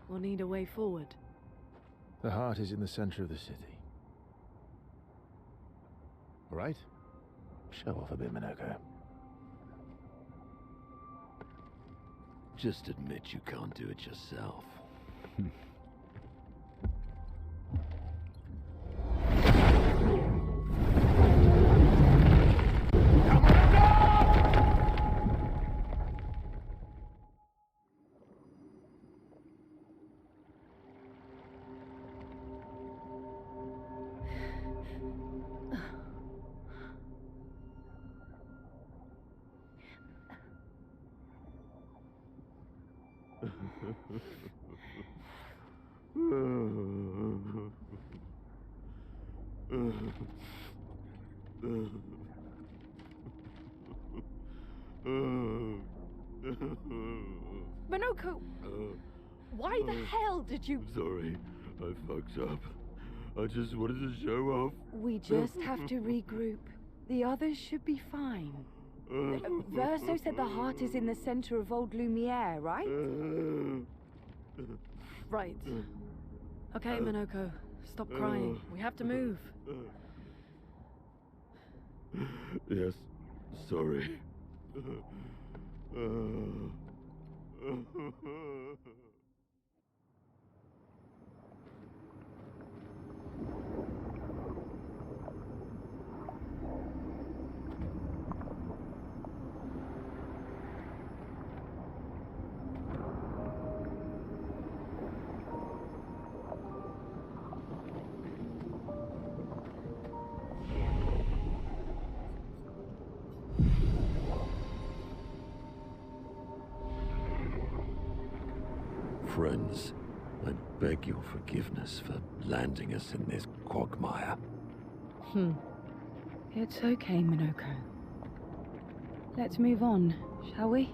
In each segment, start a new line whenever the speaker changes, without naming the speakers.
We'll need a way forward.
The heart is in the center of the city. All right? Show off a bit, Minoko.
Just admit you can't do it yourself.
Minoko! Why the hell did you...
Sorry, I fucked up. I just wanted to show off.
We just have to regroup. The others should be fine. Verso said the heart is in the center of Old Lumiere, right? Right. Okay, Minoko. Stop crying. We have to move.
Yes, sorry. Friends, I beg your forgiveness for landing us in this quagmire.
It's okay, Minoko. Let's move on, shall we?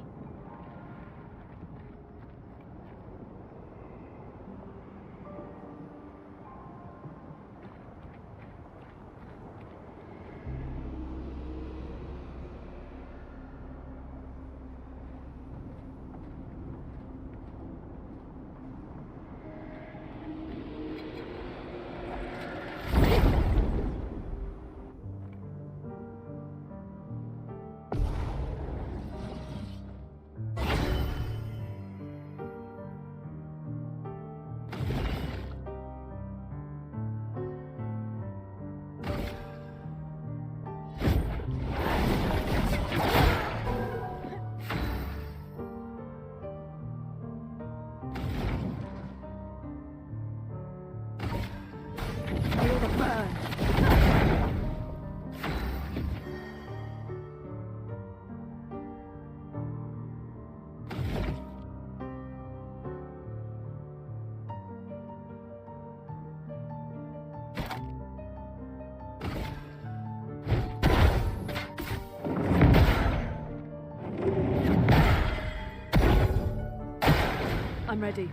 I'm ready.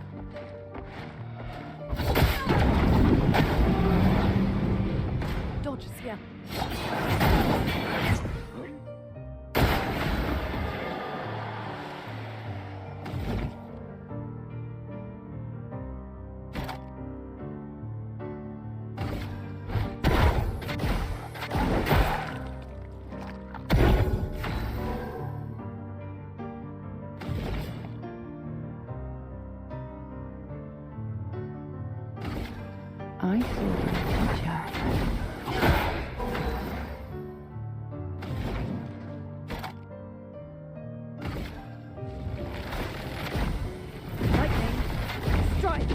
Dodge is here. I see the future. Lightning, strike!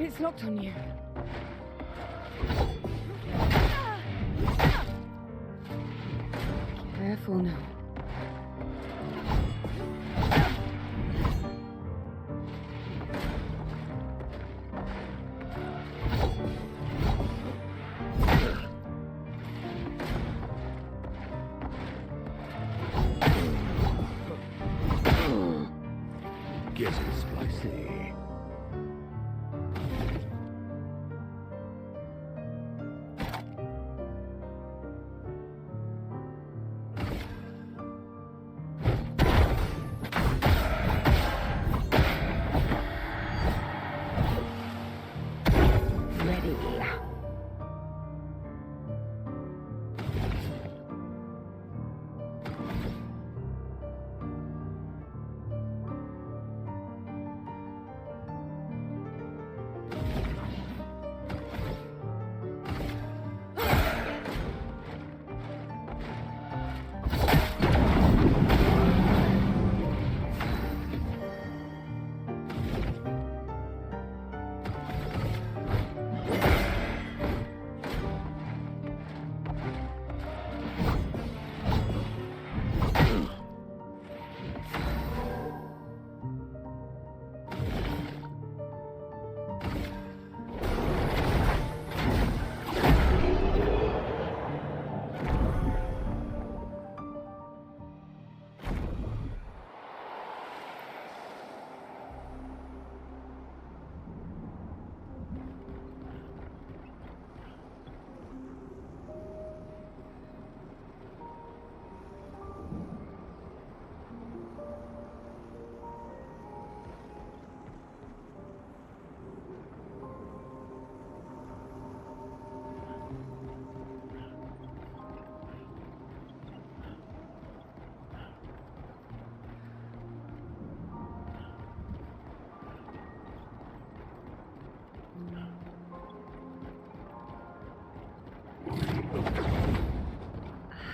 It's locked on you. Careful now.
Getting spicy.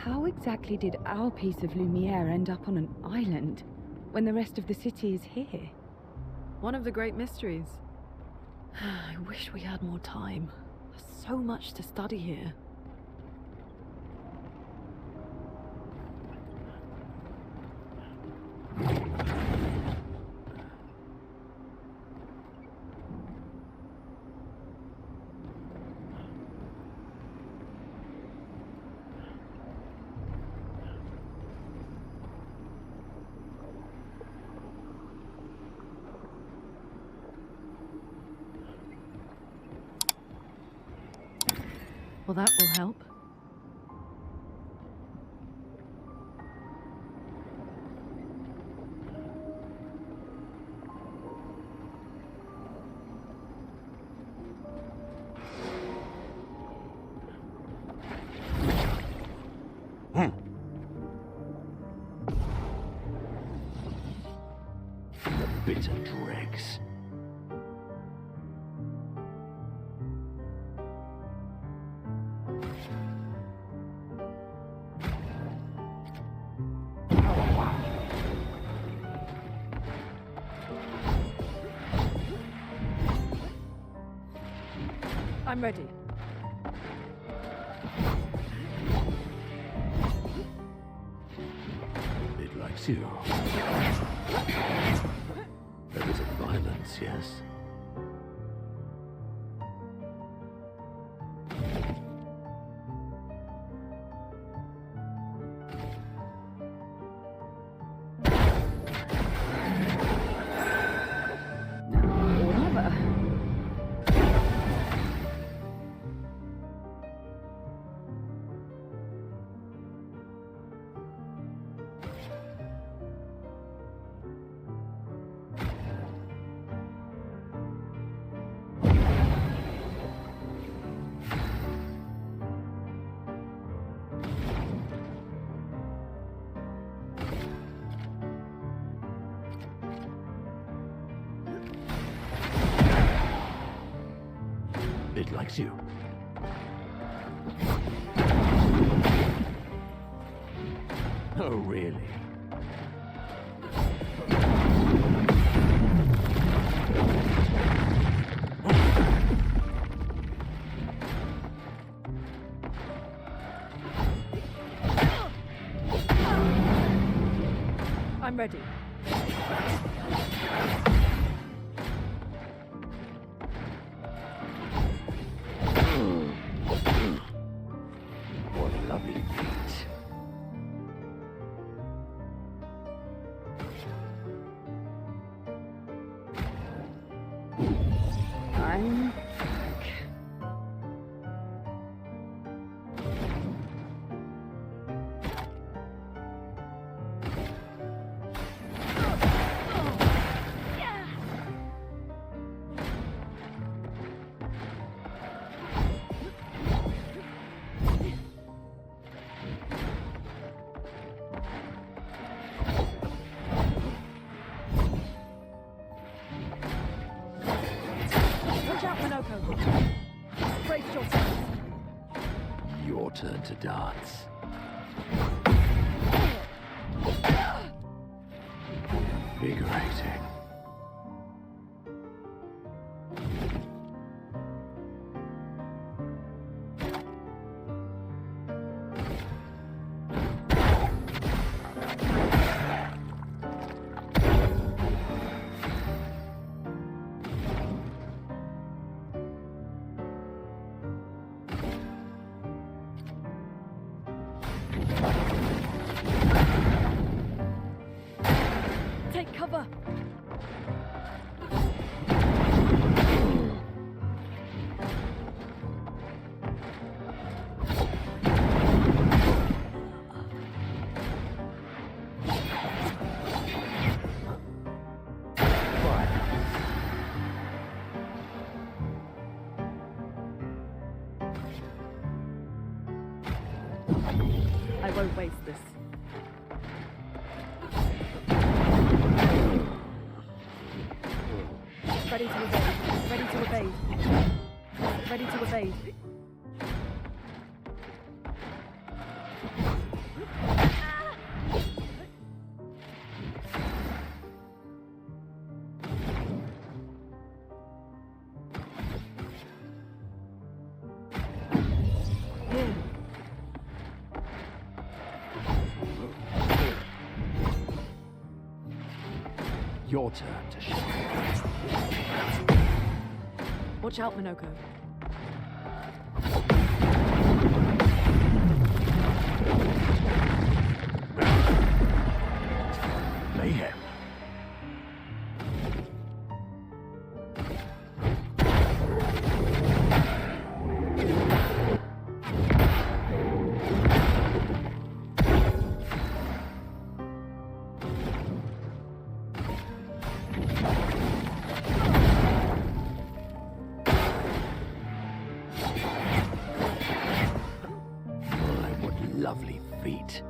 How exactly did our piece of Lumiere end up on an island when the rest of the city is here?
One of the great mysteries. I wish we had more time. There's so much to study here. Well, that will help.
The bitter dregs.
I'm ready.
It likes you. There is a violence, yes?
Lover.
It likes you. Oh, really?
I'm ready.
What a lovely feat.
I'm
Watch out, Minoko! Brace yourself!
Your turn to dance. Invigorating.
Take cover! I won't waste this. Ready to evade. Ready to evade. Ready to evade. Here.
Your turn to shine.
Watch out, Minoko.
Mayhem. My, what lovely feet.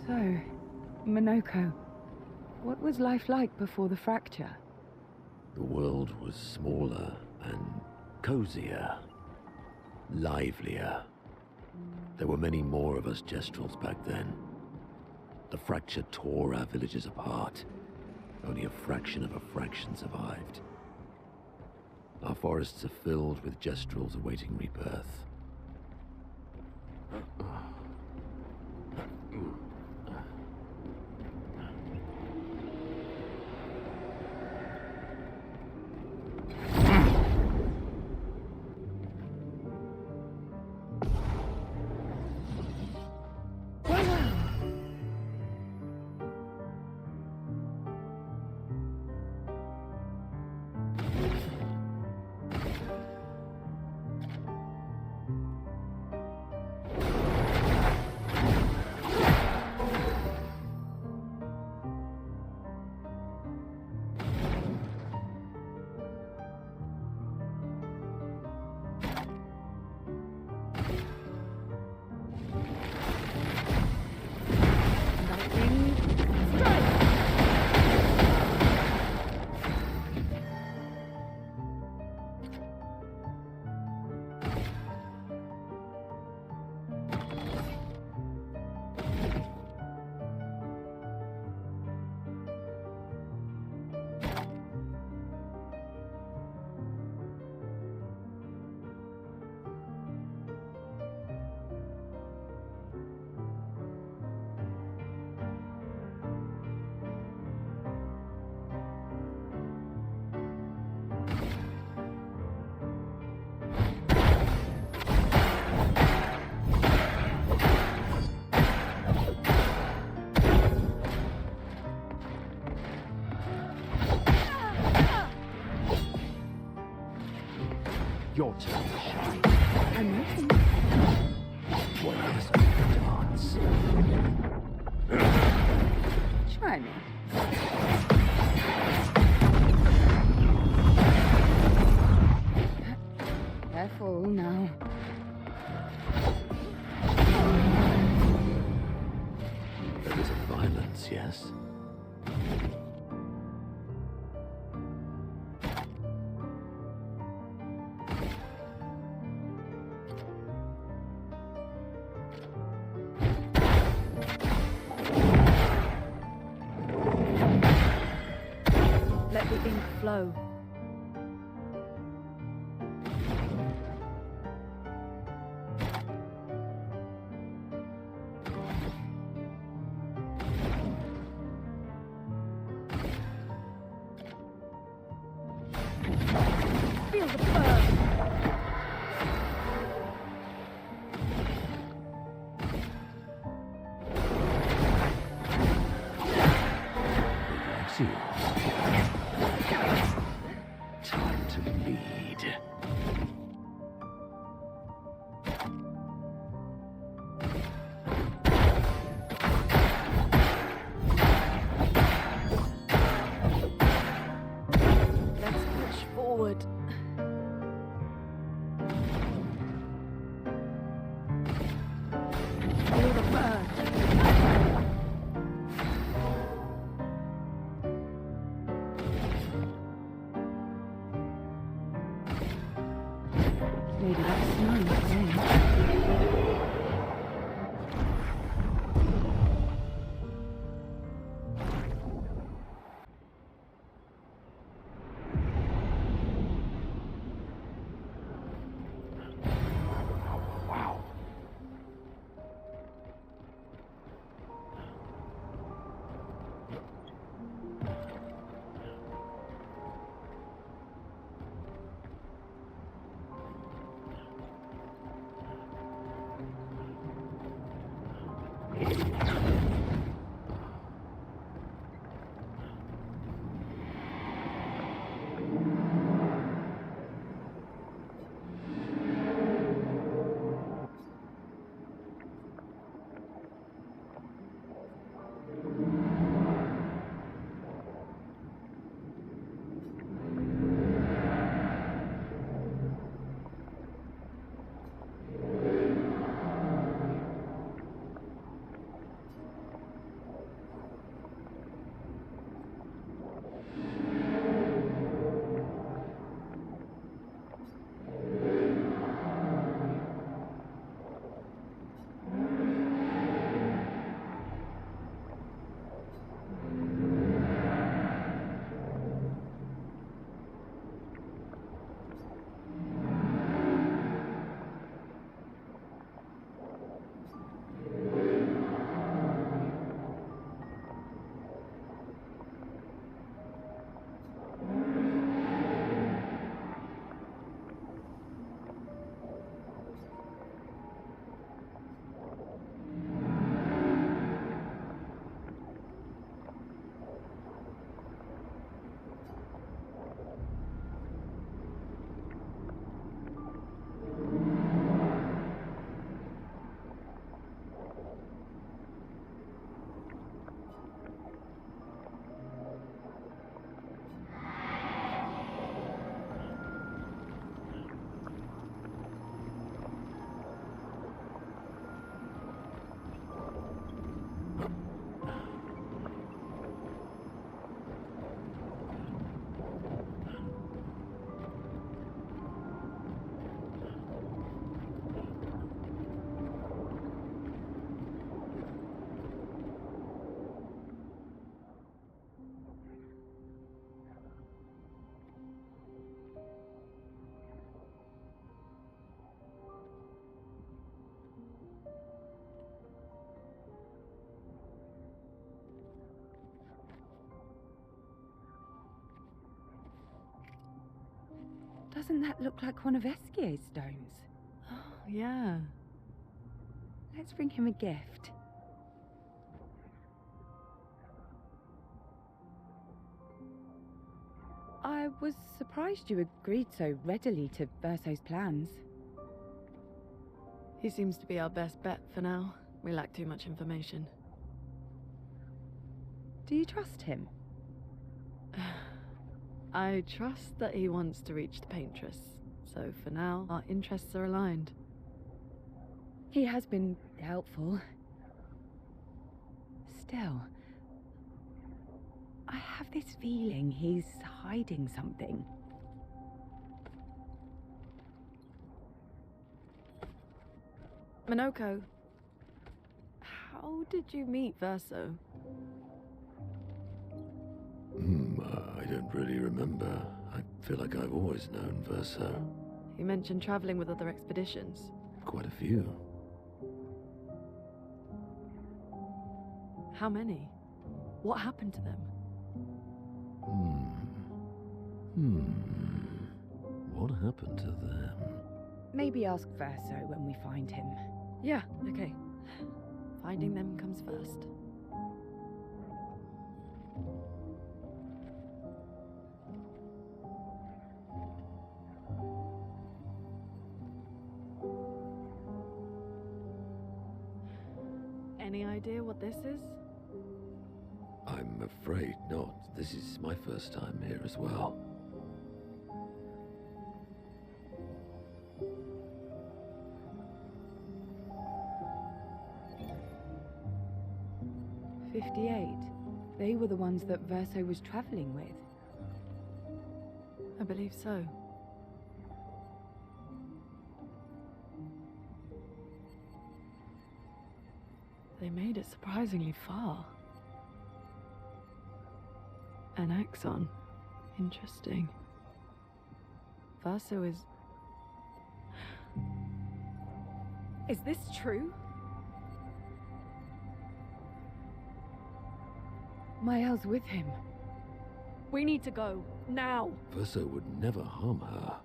So, Minoko, what was life like before the fracture?
The world was smaller and cozier, livelier. There were many more of us Gestrels back then. The fracture tore our villages apart. Only a fraction of a fraction survived. Our forests are filled with Gestrels awaiting rebirth. Your turn to shine.
I'm listening.
One of us dance.
Try me. Careful now.
There is a violence, yes?
Let the ink flow. Feel the burn.
Likes you. Time to bleed.
Let's push forward. Feel the burn.
Maybe that's nice.
Wow.
Doesn't that look like one of OBSCUR's stones?
Oh, yeah.
Let's bring him a gift. I was surprised you agreed so readily to Verso's plans.
He seems to be our best bet for now. We lack too much information.
Do you trust him?
I trust that he wants to reach the Paintress, so for now, our interests are aligned.
He has been helpful. Still, I have this feeling he's hiding something.
Minoko, how did you meet Verso?
I don't really remember. I feel like I've always known Verso.
You mentioned traveling with other expeditions.
Quite a few.
How many? What happened to them?
What happened to them?
Maybe ask Verso when we find him.
Yeah, okay. Finding them comes first. Any idea what this is?
I'm afraid not. This is my first time here as well.
They were the ones that Verso was traveling with.
I believe so. They made it surprisingly far. An axon. Interesting. Verso is...
Is this true? Mael's with him.
We need to go. Now!
Verso would never harm her.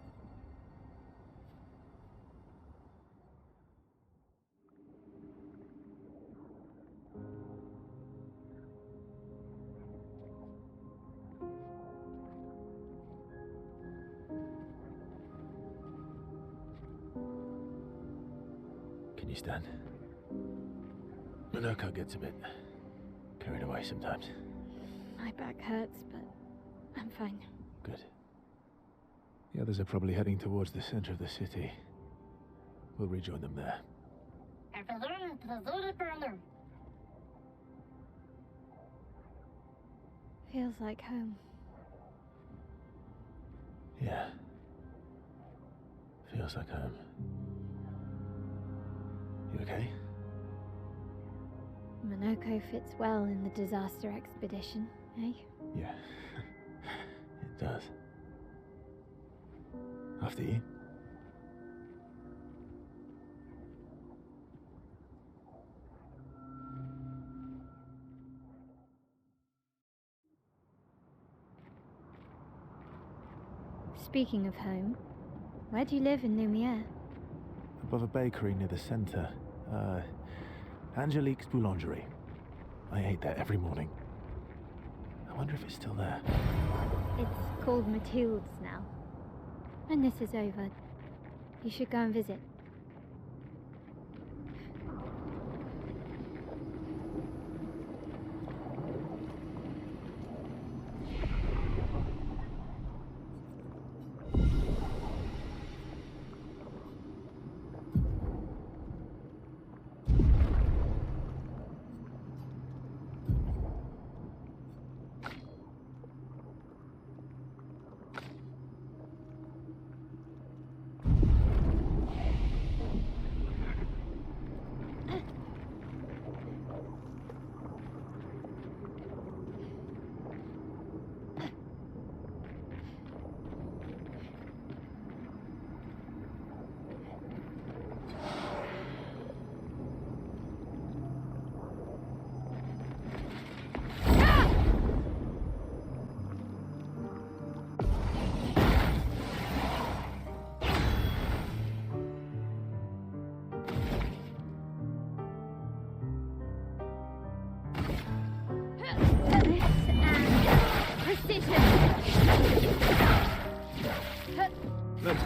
Can you stand? Minoko gets a bit carried away sometimes.
My back hurts, but I'm fine.
Good. The others are probably heading towards the center of the city. We'll rejoin them there.
Feels like home.
Yeah. Feels like home. You okay?
Minoko fits well in the disaster expedition, eh?
Yeah. It does. After you.
Speaking of home, where do you live in Lumiere?
Above a bakery near the center. Angelique's Boulangerie. I ate there every morning. I wonder if it's still there.
It's called Mathilde's now. When this is over, you should go and visit.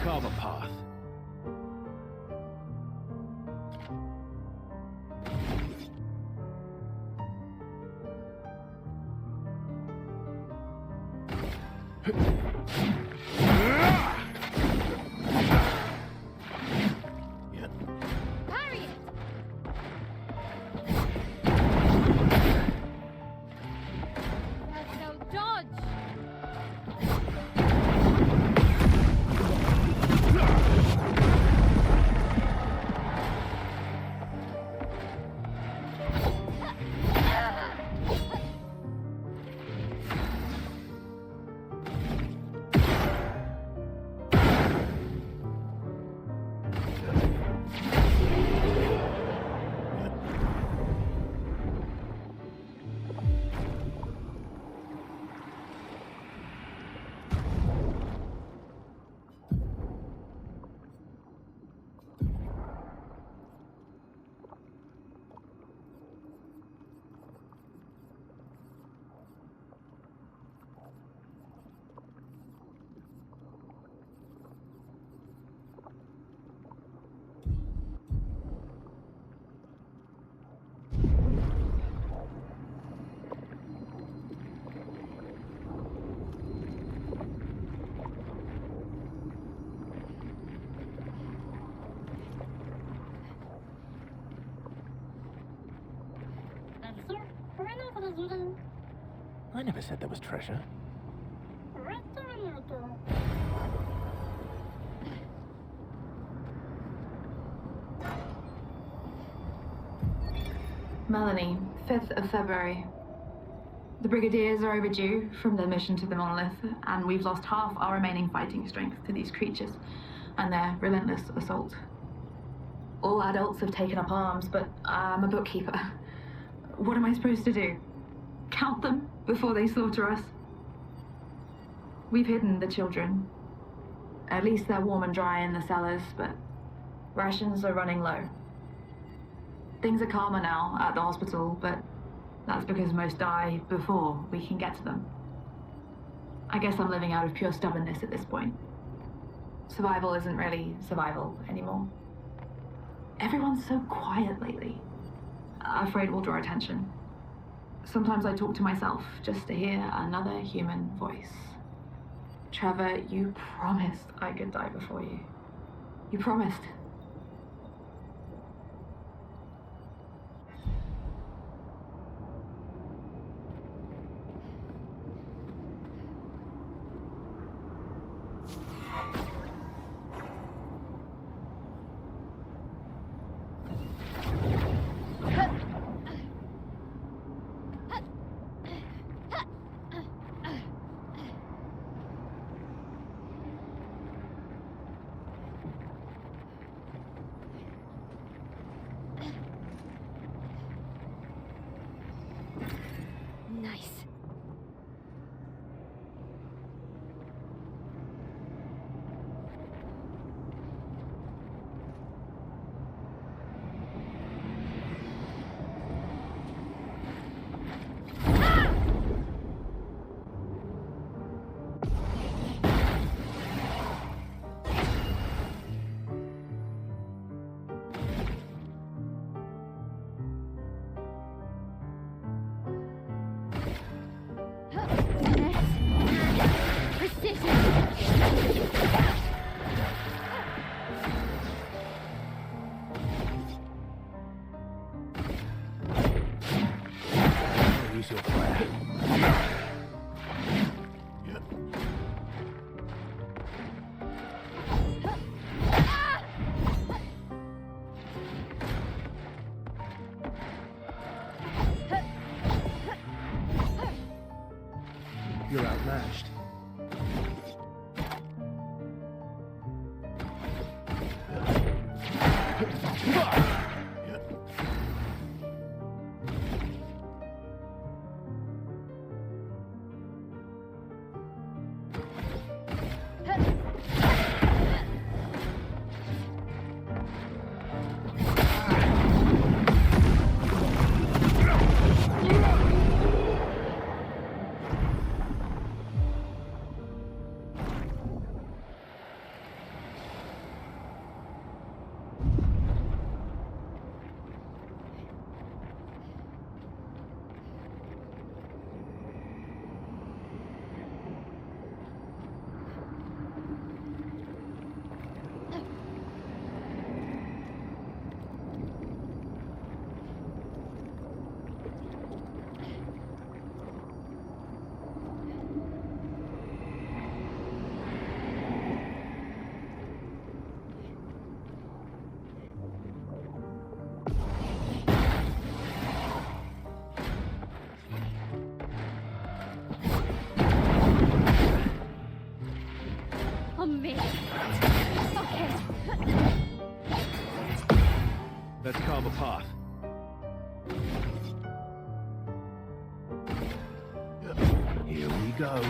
Carve a path.
Harriet! That's no dodge!
I never said there was treasure.
Melanie, 5th of February. The Brigadiers are overdue from their mission to the monolith, and we've lost half our remaining fighting strength to these creatures and their relentless assault. All adults have taken up arms, but I'm a bookkeeper. What am I supposed to do? Count them before they slaughter us? We've hidden the children. At least they're warm and dry in the cellars, but rations are running low. Things are calmer now at the hospital, but that's because most die before we can get to them. I guess I'm living out of pure stubbornness at this point. Survival isn't really survival anymore. Everyone's so quiet lately. Afraid we'll draw attention. Sometimes I talk to myself just to hear another human voice. Trevor, you promised I could die before you. You promised.
Nice.
Use your flair. You're outmatched.
On me. Okay.
Let's carve a path. Here we go.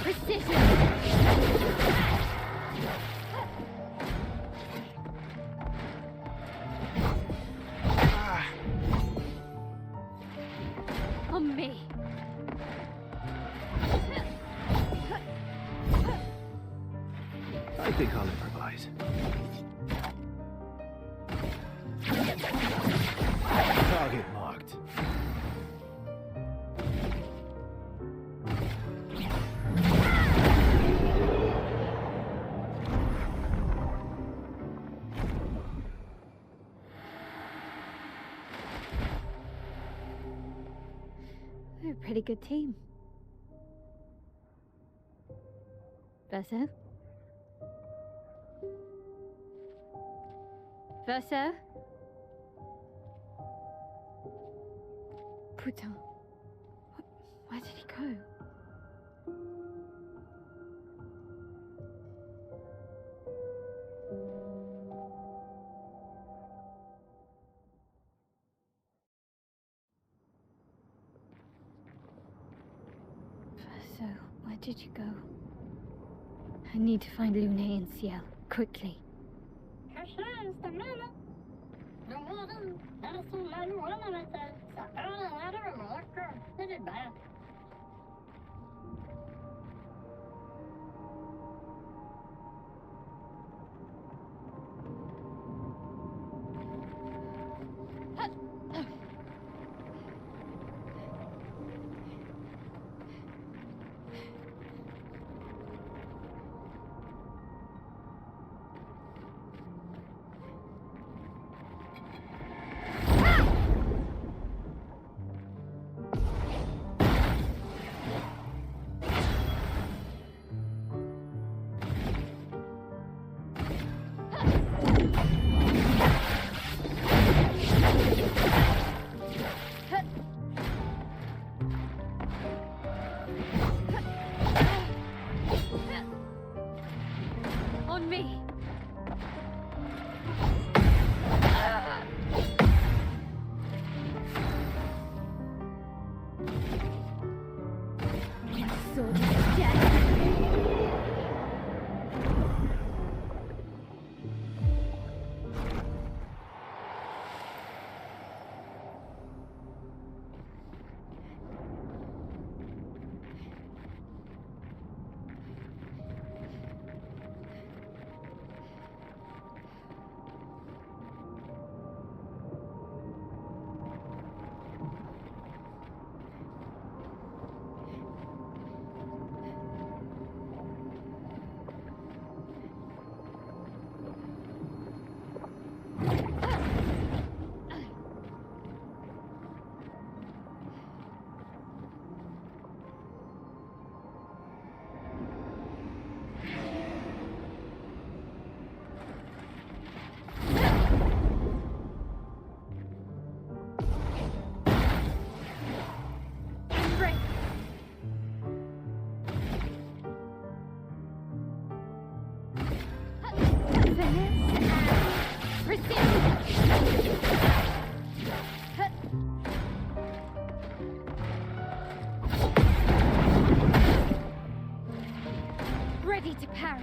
Precision. On me.
I think I'll improvise. Target marked.
We're a pretty good team. Verso? Verso? Putain. Where did he go? Verso, where did you go? I need to find Lune and Ciel, quickly. On me. Sword of death. Ready to parry.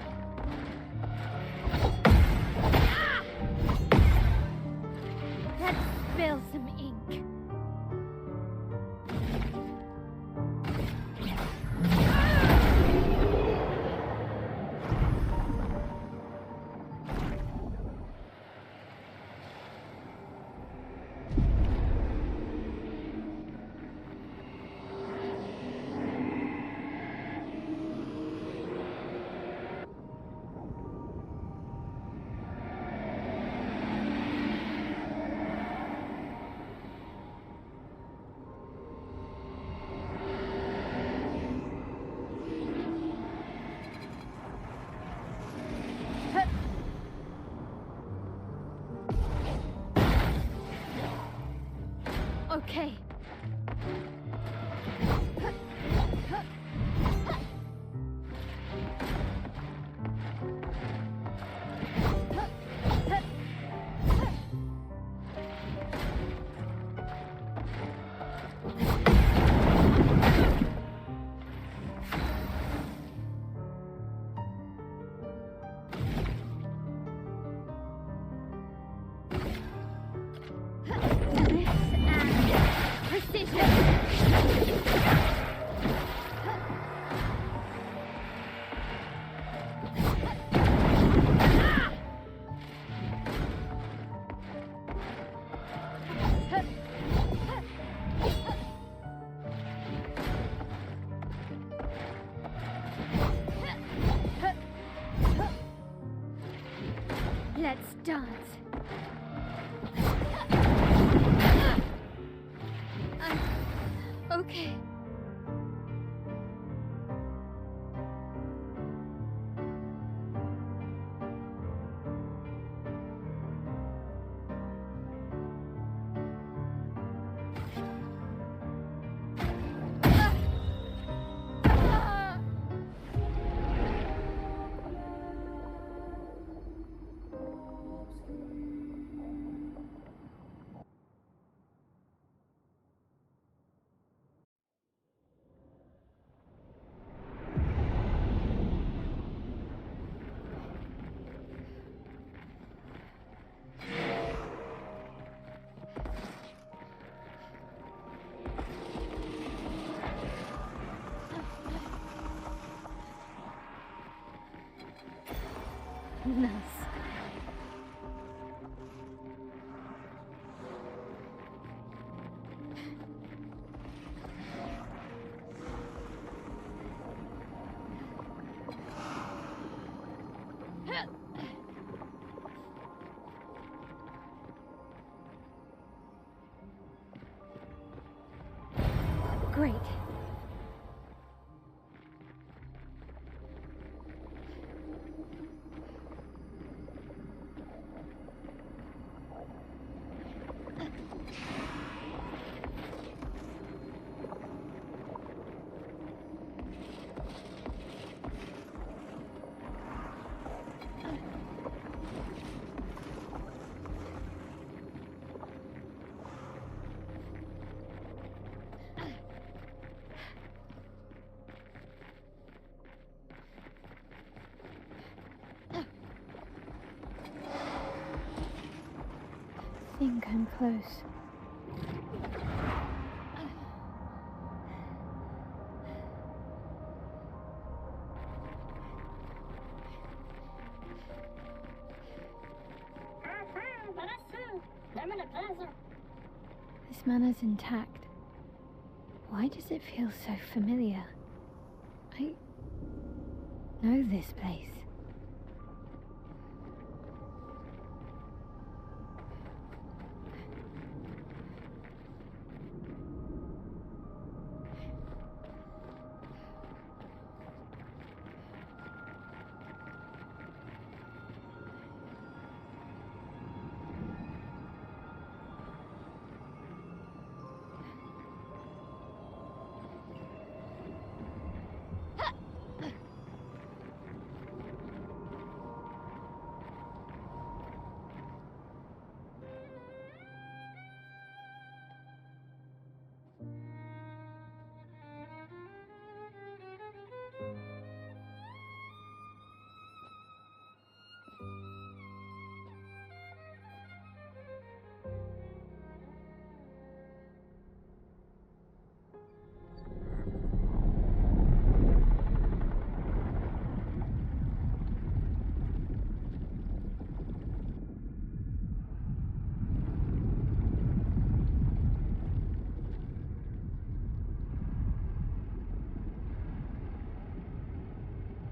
Let's spill some ink. Okay. Let's dance. Okay. Nice. Great. I think I'm close. This manor's intact. Why does it feel so familiar? I know this place.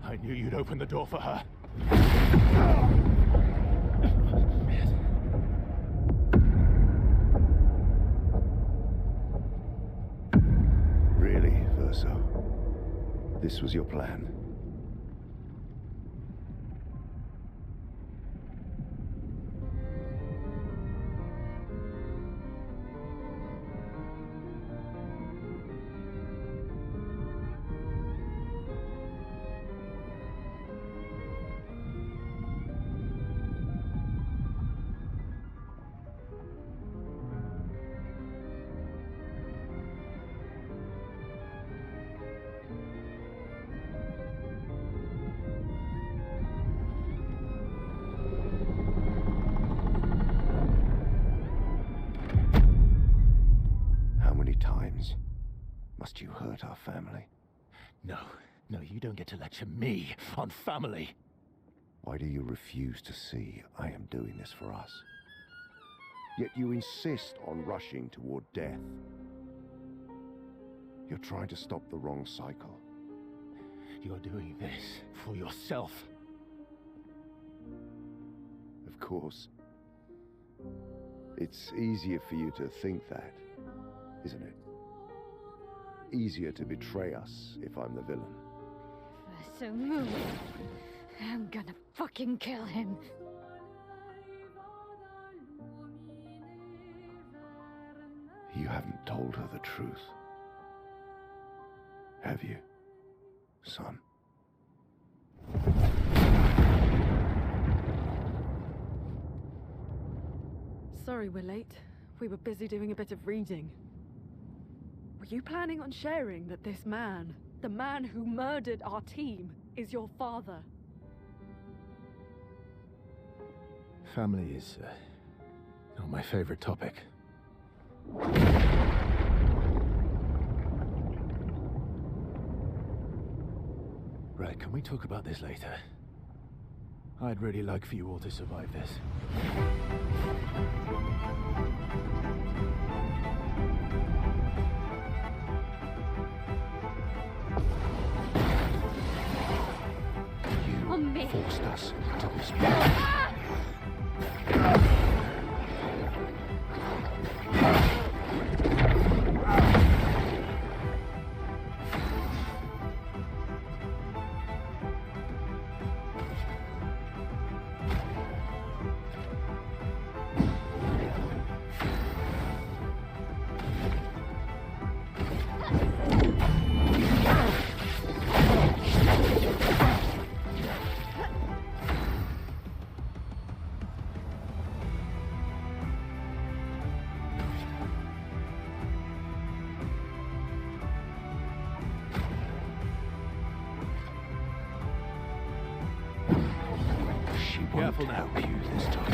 I knew you'd open the door for her.
Really, Verso? This was your plan? Must you hurt our family?
No, you don't get to lecture me on family.
Why do you refuse to see I am doing this for us? Yet you insist on rushing toward death. You're trying to stop the wrong cycle.
You're doing this for yourself.
Of course. It's easier for you to think that, isn't it? Easier to betray us if I'm the villain.
So move. I'm gonna fucking kill him.
You haven't told her the truth. Have you, son?
Sorry we're late. We were busy doing a bit of reading. Were you planning on sharing that this man, the man who murdered our team, is your father?
Family is not my favorite topic. Right, can we talk about this later? I'd really like for you all to survive this.
You forced us to this path.
Careful now.
Help you this time.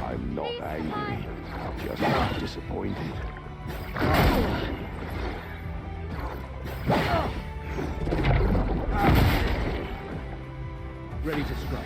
I'm not angry. Just disappointed.
Ready to strike.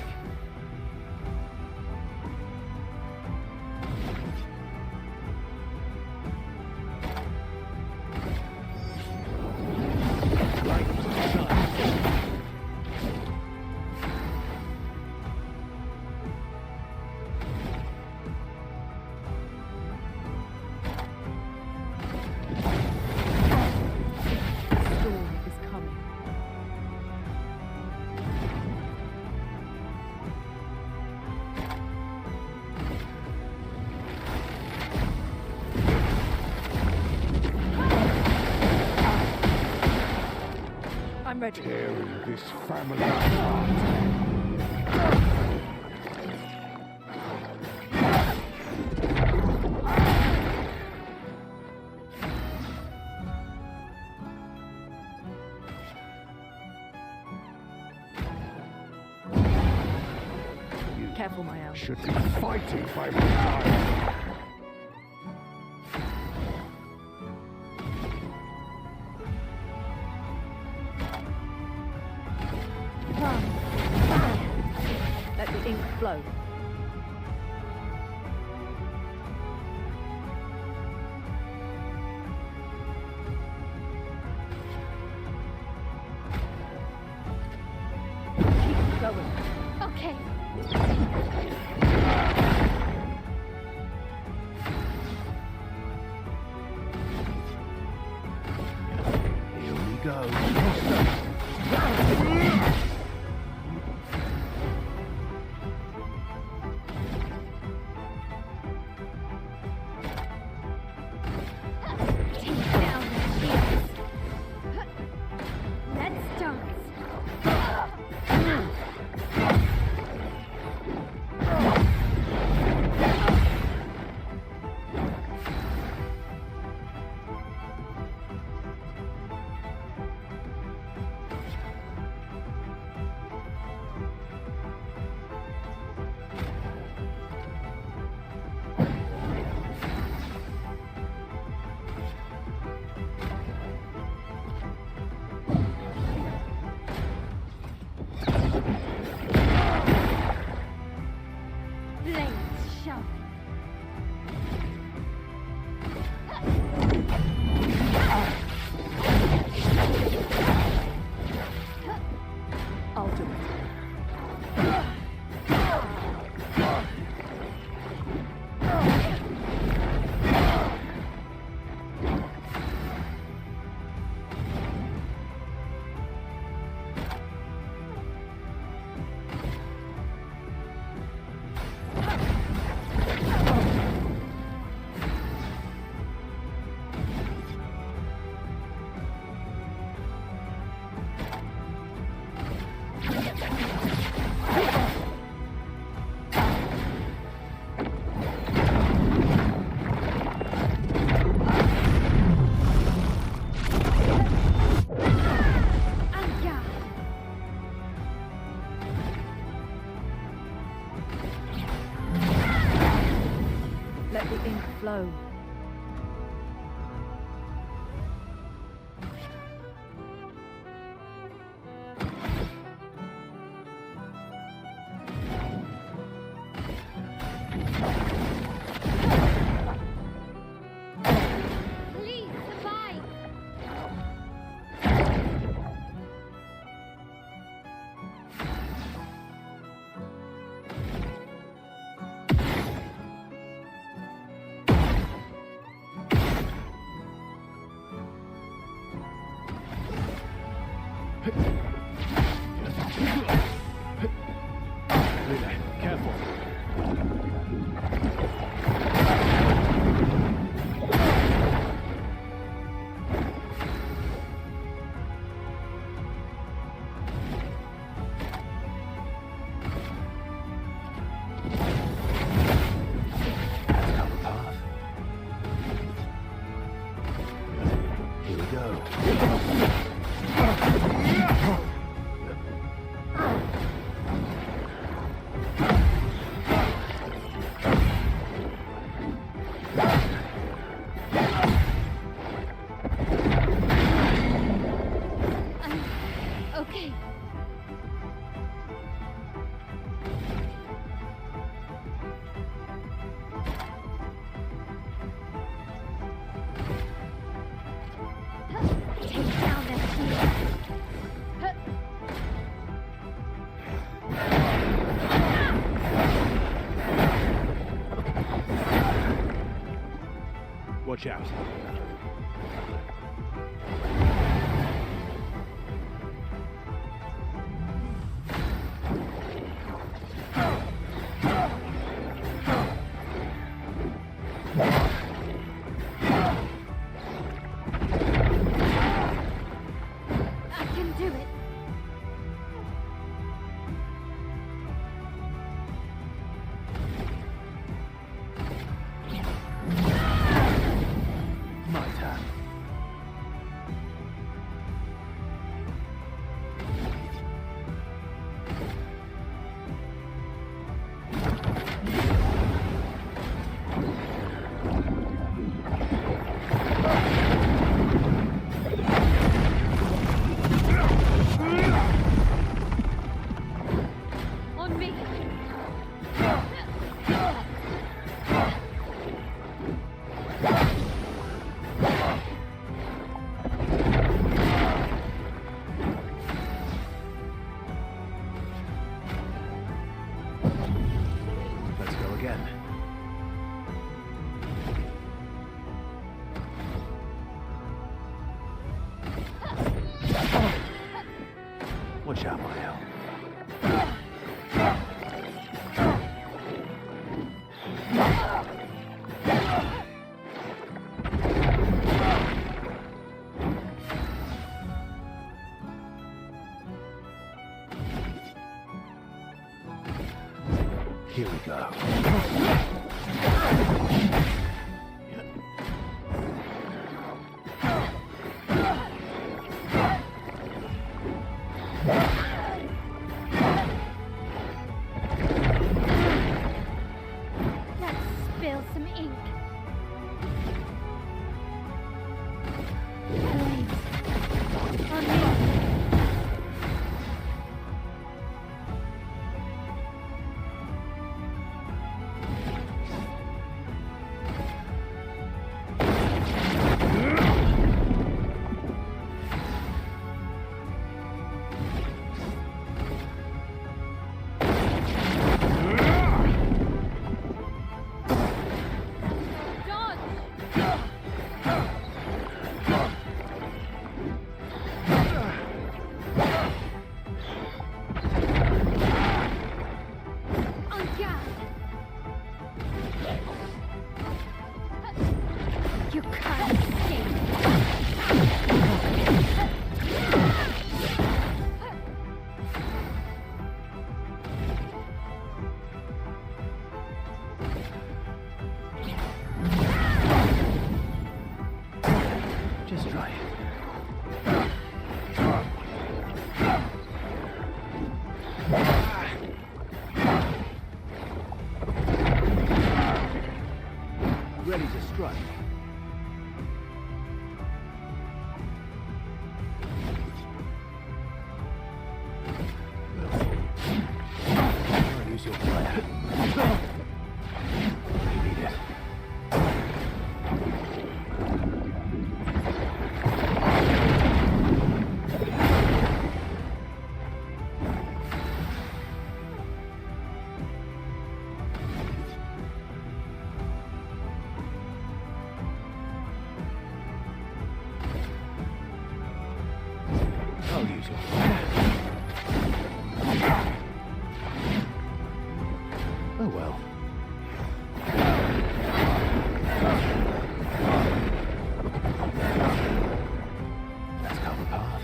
I'm ready.
Tearing this family apart.
Careful, my elf.
Should be fighting by my side.
Let the ink flow. Keep going.
Okay.
Here we go.
Take down the shields. Let's dance.
Let the ink flow.
Please, survive!
Relay, careful. That's not the path. Here we go.
Okay. Take down that shield.
Watch out.
I can do it.
My turn.
On me.
Let's go again. Watch out, Mario. Here we go.
Let's spill some ink. Please. On me.
Ready to strike. Use your fire. You need it. I'll use your fire. Oh well. Let's cover the path.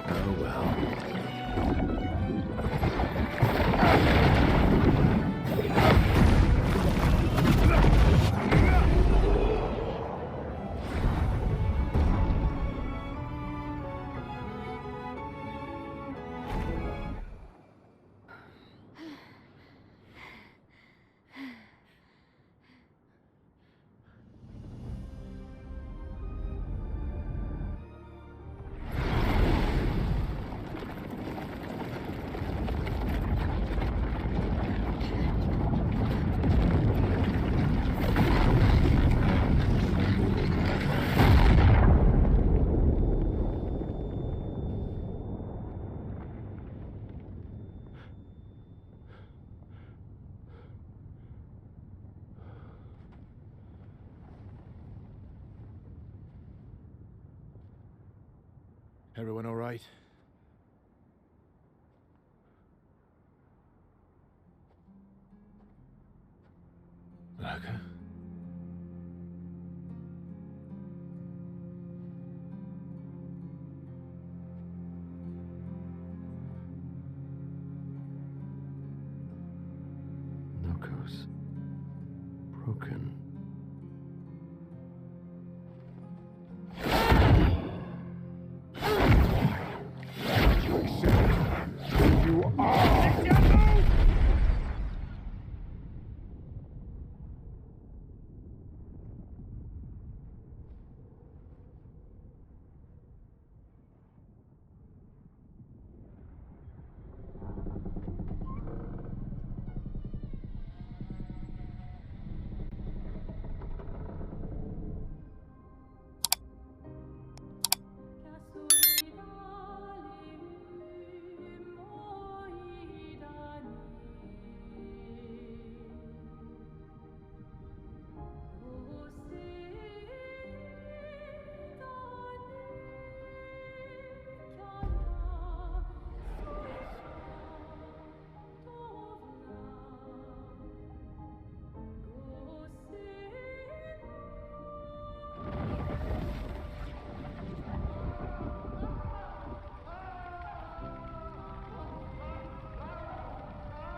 Oh well. Everyone all right? Lurker?
Knuckles. Broken.
You are!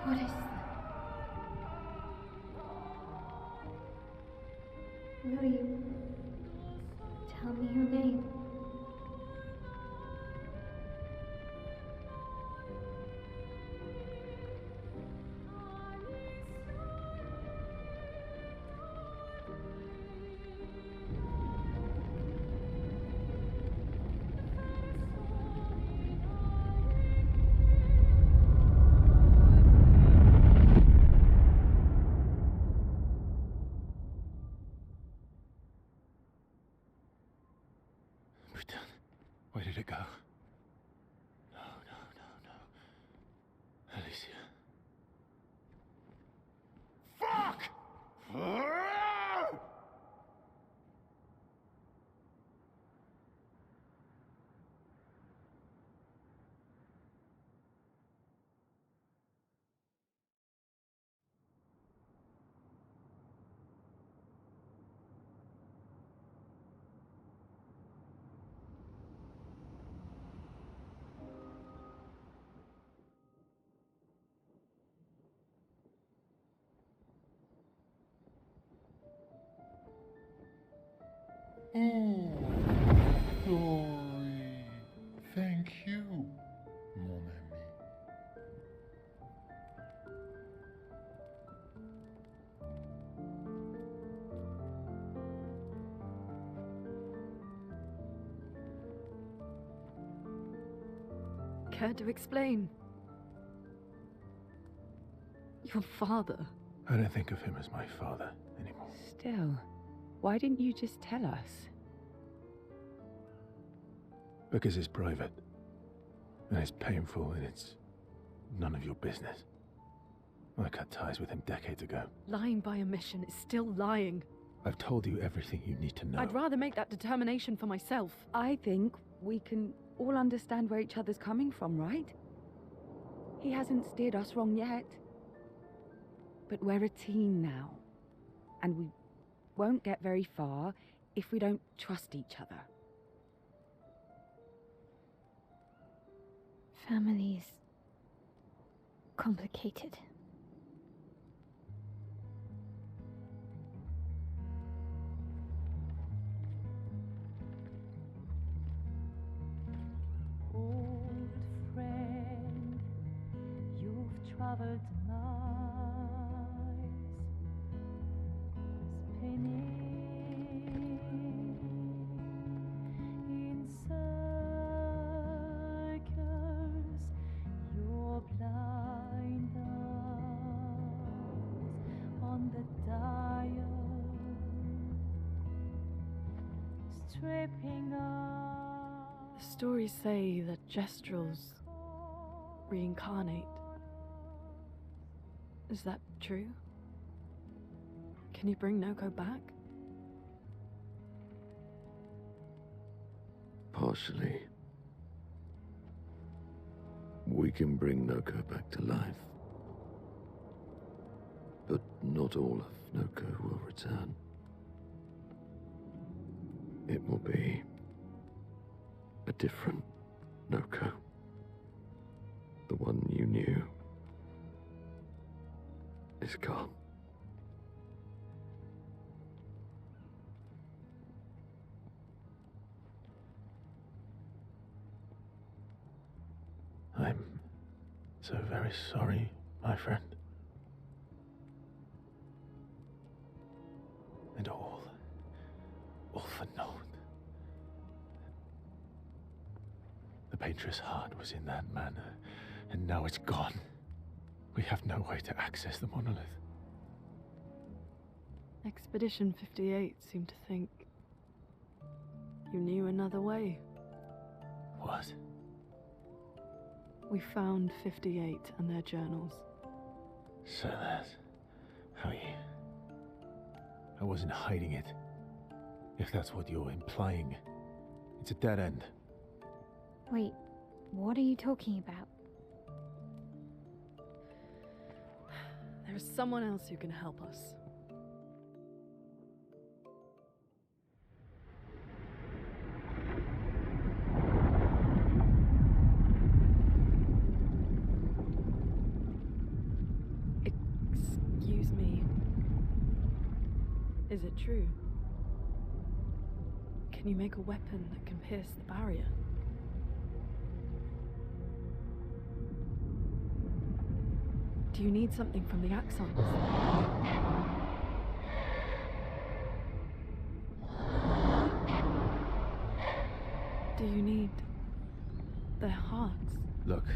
What is... Will you tell me your name?
We're done. Where did it go? No, no, no, no. Alicia.
Fuck!
Oh, glory. Thank you, mon ami.
Care to explain? Your father.
I don't think of him as my father anymore.
Still, why didn't you just tell us?
Because it's private. And it's painful and it's none of your business. I cut ties with him decades ago.
Lying by omission is still lying.
I've told you everything you need to know.
I'd rather make that determination for myself.
I think we can all understand where each other's coming from, right? He hasn't steered us wrong yet. But we're a team now. And we won't get very far if we don't trust each other.
Family's complicated.
Old friend, you've traveled miles, spinning in circles, your blind eyes on the dial, stripping off.
The stories say that Gestrels reincarnate. Is that true? Can you bring Noko back?
Partially. We can bring Noko back to life. But not all of Noko will return. It will be a different Noko. The one you knew is gone.
I'm so very sorry, my friend. And all for naught. The Paintress heart was in that manor, and now it's gone. We have no way to access the monolith.
Expedition 58 seemed to think you knew another way.
What?
We found 58 and their journals.
So that's how you... I wasn't hiding it. If that's what you're implying. It's a dead end.
Wait, what are you talking about?
There is someone else who can help us. Excuse me. Is it true? Can you make a weapon that can pierce the barrier? Do you need something from the Axons? Do you need their hearts?
Look,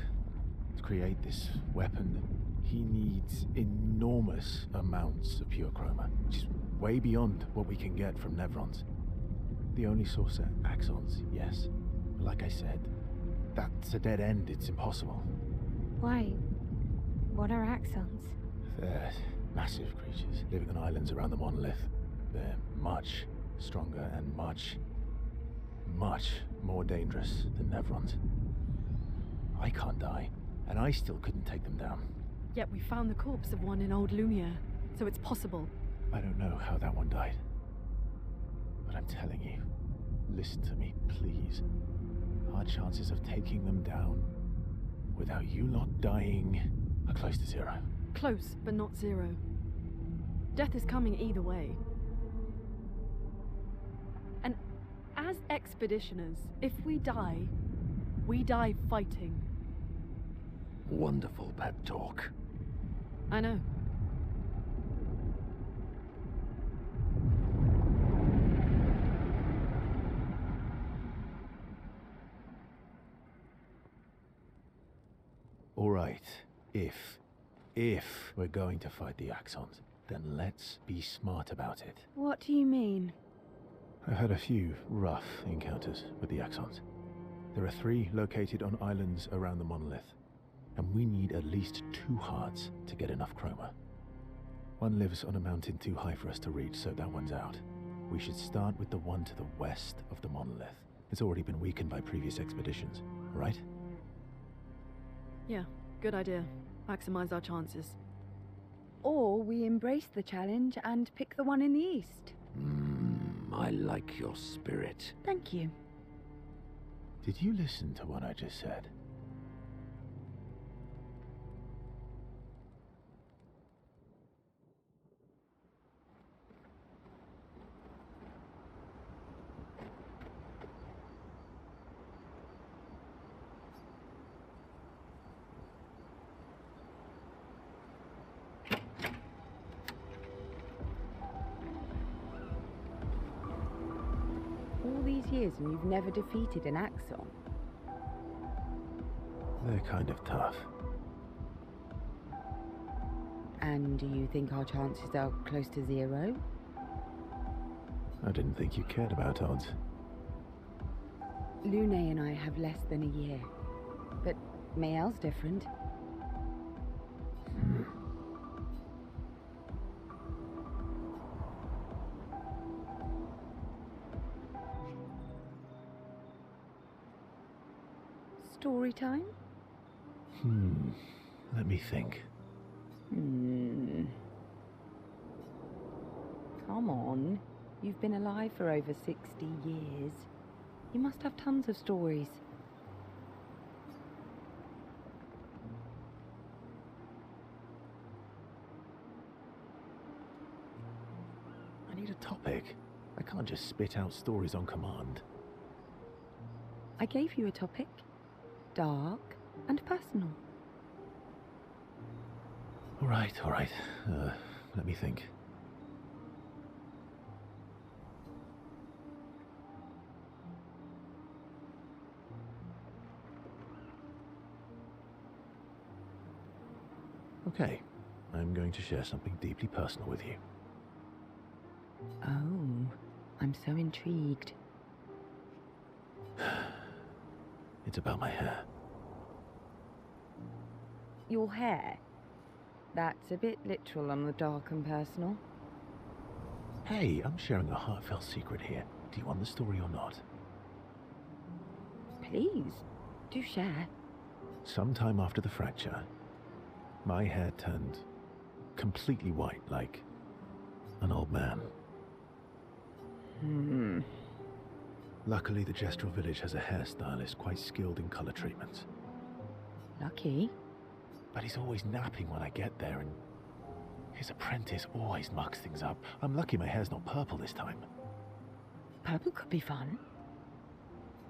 to create this weapon, he needs enormous amounts of pure chroma, which is way beyond what we can get from Nevrons. The only source are Axons, yes. But like I said, that's a dead end. It's impossible.
Why? What are Axons?
They're massive creatures living on islands around the monolith. They're much stronger and much more dangerous than Nevrons. I can't die, and I still couldn't take them down.
Yet we found the corpse of one in Old Lumiere, so it's possible.
I don't know how that one died. But I'm telling you, listen to me, please. Our chances of taking them down without you lot dying are close to zero.
Close, but not zero. Death is coming either way. And expeditioners. If we die fighting.
Wonderful pep talk.
I know.
All right, if we're going to fight the Axons, then let's be smart about it.
What do you mean?
I've had a few rough encounters with the Axons. There are 3 located on islands around the monolith, and we need at least 2 hearts to get enough chroma. One lives on a mountain too high for us to reach, so that one's out. We should start with the one to the west of the monolith. It's already been weakened by previous expeditions, right?
Yeah, good idea. Maximize our chances.
Or we embrace the challenge and pick the one in the east.
I like your spirit.
Thank you.
Did you listen to what I just said?
All these years and you've never defeated an Axon.
They're kind of tough.
And do you think our chances are close to 0?
I didn't think you cared about odds.
Lune and I have less than a year. But Mael's different. Story time?
Let me think.
Come on. You've been alive for over 60 years. You must have tons of stories.
I need a topic. I can't just spit out stories on command.
I gave you a topic. Dark and personal.
All right. Let me think. Okay, I'm going to share something deeply personal with you.
Oh, I'm so intrigued.
It's about my hair.
Your hair? That's a bit literal on the dark and personal.
Hey, I'm sharing a heartfelt secret here. Do you want the story or not?
Please, do share.
Sometime after the fracture, my hair turned completely white, like an old man. Luckily, the Gestural village has a hairstylist quite skilled in color treatments.
Lucky.
But he's always napping when I get there, and his apprentice always mucks things up. I'm lucky my hair's not purple this time.
Purple could be fun.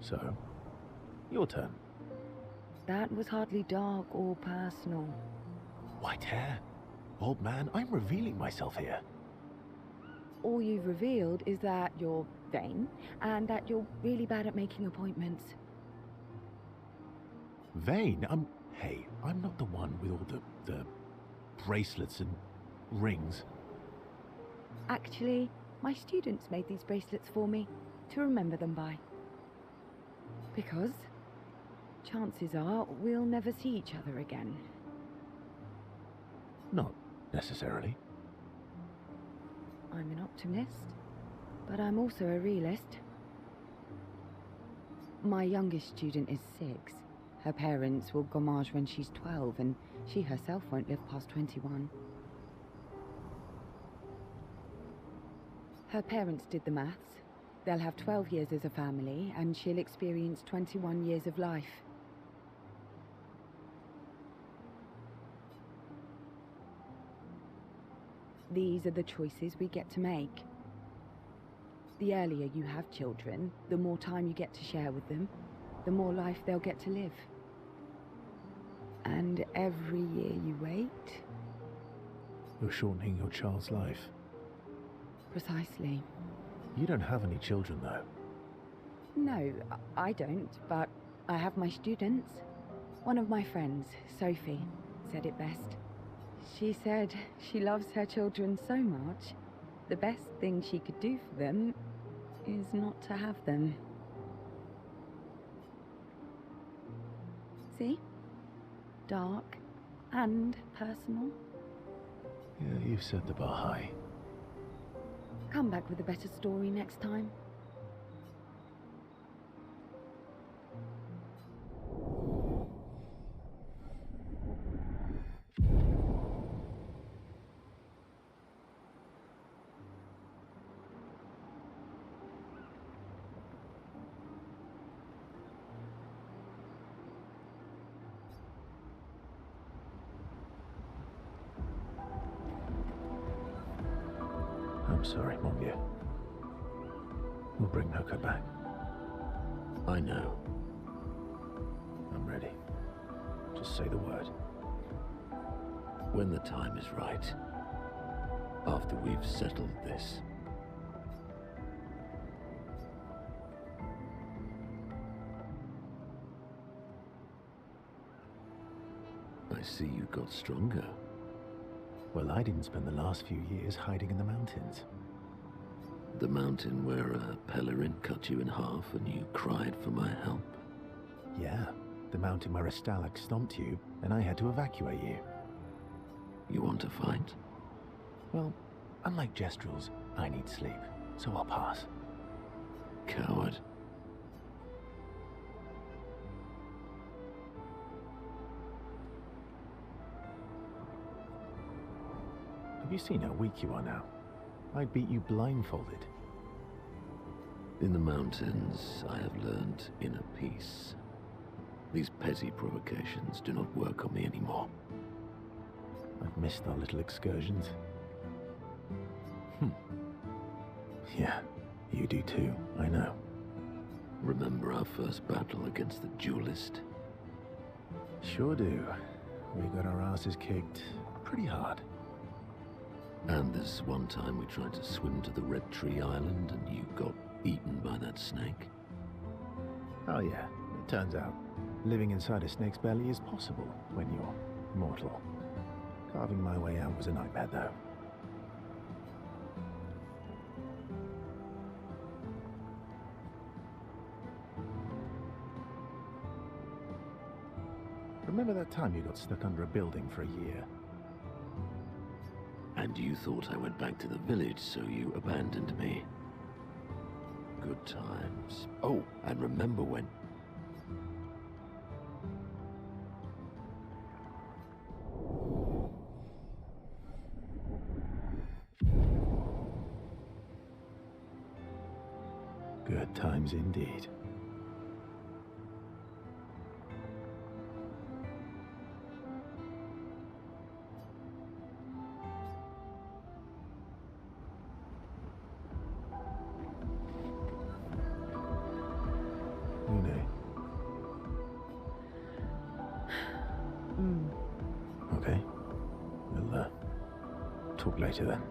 So, your turn.
That was hardly dark or personal.
White hair? Old man, I'm revealing myself here.
All you've revealed is that you're vain, and that you're really bad at making appointments.
Vain? Hey, I'm not the one with all the bracelets and rings.
Actually, my students made these bracelets for me, to remember them by. Because chances are we'll never see each other again.
Not necessarily.
I'm an optimist, but I'm also a realist. My youngest student is 6. Her parents will gommage when she's 12, and she herself won't live past 21. Her parents did the maths. They'll have 12 years as a family, and she'll experience 21 years of life. These are the choices we get to make. The earlier you have children, the more time you get to share with them, the more life they'll get to live. And every year you wait...
You're shortening your child's life.
Precisely.
You don't have any children, though.
No, I don't, but I have my students. One of my friends, Sophie, said it best. She said she loves her children so much, the best thing she could do for them is not to have them. See? Dark and personal.
Yeah, you've set the bar high.
Come back with a better story next time.
I'm sorry, Mongia. We'll bring Noko back.
I know.
I'm ready. Just say the word.
When the time is right. After we've settled this. I see you got stronger.
Well, I didn't spend the last few years hiding in the mountains.
The mountain where a pelerin cut you in half and you cried for my help?
Yeah, the mountain where a stalag stomped you and I had to evacuate you.
You want to fight?
Well, unlike Jestrels, I need sleep, so I'll pass.
Coward.
Have you seen how weak you are now? I'd beat you blindfolded.
In the mountains, I have learned inner peace. These petty provocations do not work on me anymore.
I've missed our little excursions. Yeah, you do too, I know.
Remember our first battle against the duelist?
Sure do. We got our asses kicked pretty hard.
And this one time we tried to swim to the Red Tree Island and you got eaten by that snake?
Oh yeah, it turns out living inside a snake's belly is possible when you're mortal. Carving my way out was a nightmare though. Remember that time you got stuck under a building for a year?
And you thought I went back to the village, so you abandoned me. Good times. Oh, and remember when...
Good times indeed. Okay. We'll, talk later then.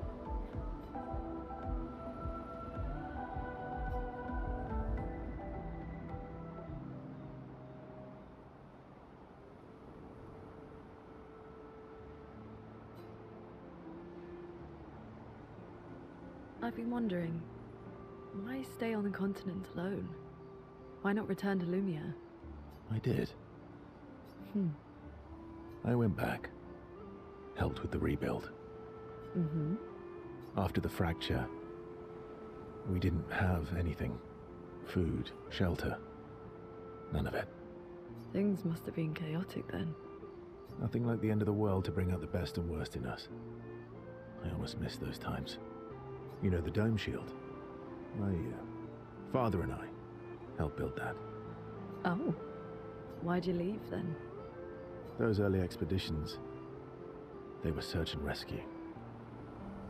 I've been wondering, why stay on the continent alone? Why not return to Lumia?
I did. I went back. Helped with the rebuild. After the fracture, we didn't have anything. Food, shelter. None of it.
Things must have been chaotic then.
Nothing like the end of the world to bring out the best and worst in us. I almost miss those times. You know, the dome shield. My father and I helped build that.
Oh. Why'd you leave then?
Those early expeditions, they were search and rescue.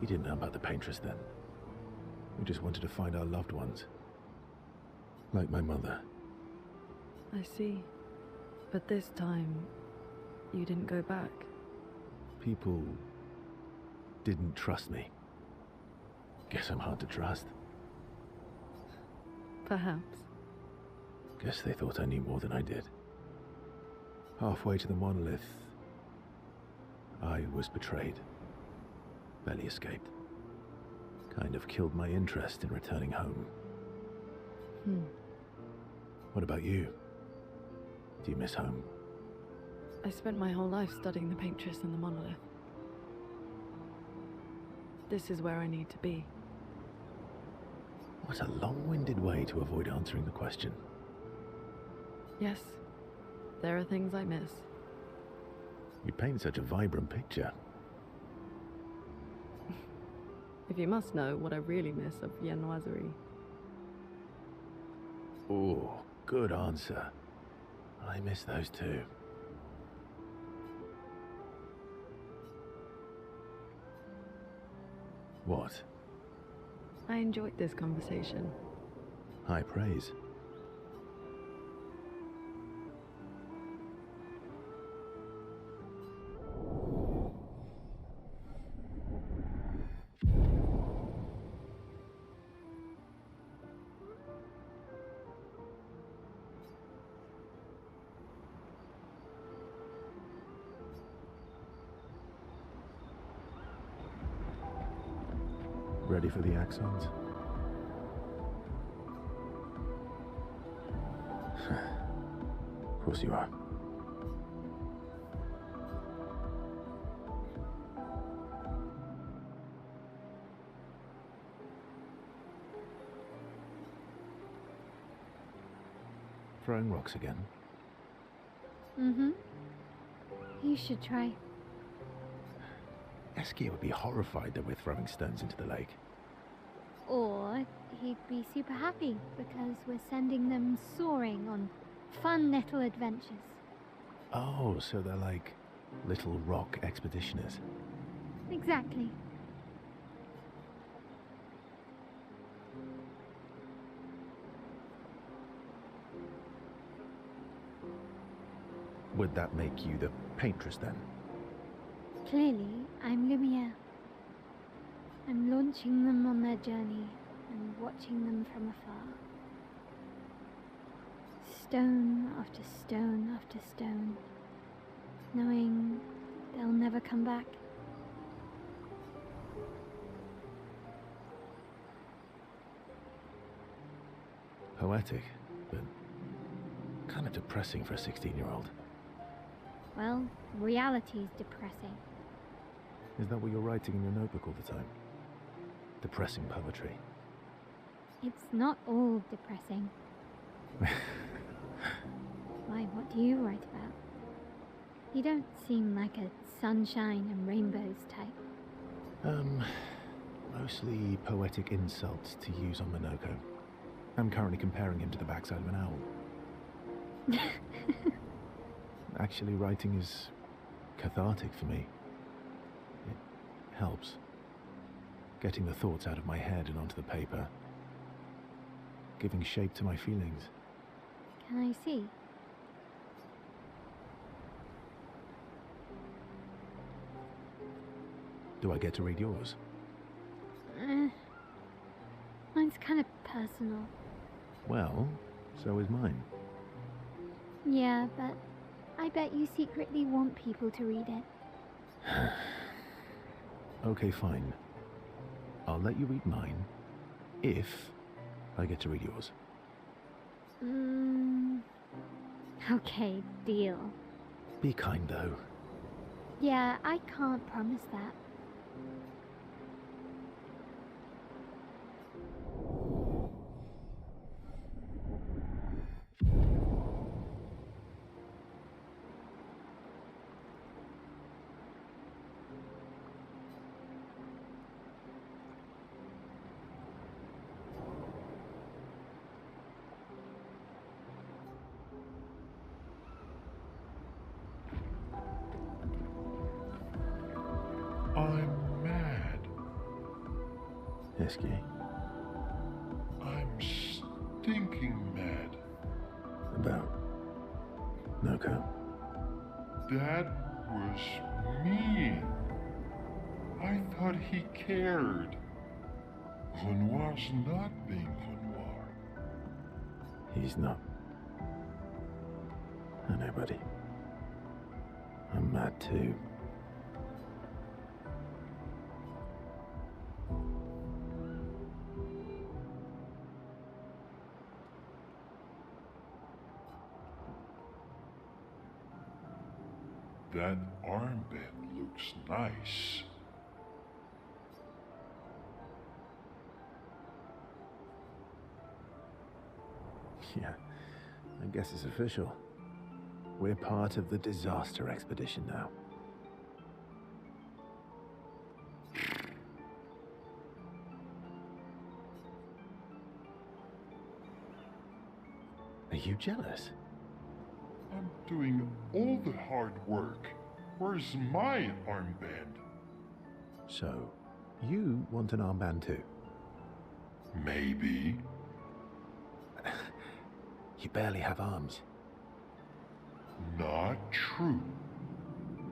You didn't know about the Paintress then. We just wanted to find our loved ones. Like my mother.
I see. But this time, you didn't go back.
People didn't trust me. Guess I'm hard to trust.
Perhaps.
Guess they thought I knew more than I did. Halfway to the monolith, I was betrayed. Barely escaped. Kind of killed my interest in returning home. What about you? Do you miss home?
I spent my whole life studying the Paintress and the monolith. This is where I need to be.
What a long-winded way to avoid answering the question.
Yes, there are things I miss.
You paint such a vibrant picture.
If you must know what I really miss of viennoiserie.
Oh, good answer. I miss those too. What?
I enjoyed this conversation.
High praise. Ready for the axons? Of course you are. Throwing rocks again?
Mm-hmm. You should try.
Esky would be horrified that we're throwing stones into the lake.
Or he'd be super happy because we're sending them soaring on fun little adventures.
Oh, so they're like little rock expeditioners.
Exactly.
Would that make you the Paintress then?
Clearly, I'm Lumiere. I'm launching them on their journey and watching them from afar. Stone after stone after stone, knowing they'll never come back.
Poetic, but kind of depressing for a 16-year-old.
Well, reality's depressing.
Is that what you're writing in your notebook all the time? Depressing poetry.
It's not all depressing. Why, what do you write about? You don't seem like a sunshine and rainbows type.
Mostly poetic insults to use on Minoko. I'm currently comparing him to the backside of an owl. Actually, writing is cathartic for me. It helps. Getting the thoughts out of my head and onto the paper. Giving shape to my feelings.
Can I see?
Do I get to read yours?
Mine's kind of personal.
Well, so is mine.
Yeah, but I bet you secretly want people to read it.
Okay, fine. I'll let you read mine, if I get to read yours.
Okay, deal.
Be kind, though.
Yeah, I can't promise that.
I'm mad.
Esky, Noko.
That was mean. I thought he cared. Renoir's not being Renoir.
He's not. I know, buddy. I'm mad too.
That armband looks nice.
Yeah, I guess it's official. We're part of the disaster expedition now. Are you jealous?
I'm doing all the hard work. Where's my armband?
So, you want an armband too?
Maybe.
You barely have arms.
Not true.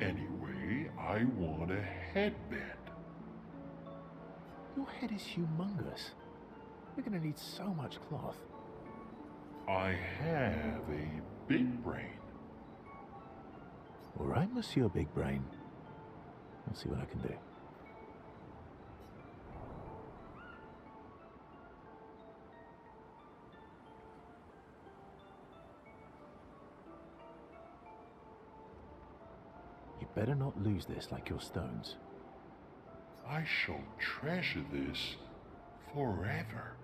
Anyway, I want a headband.
Your head is humongous. We're gonna need so much cloth.
I have a big brain.
All right, Monsieur Big Brain. I'll see what I can do. You better not lose this like your stones.
I shall treasure this forever.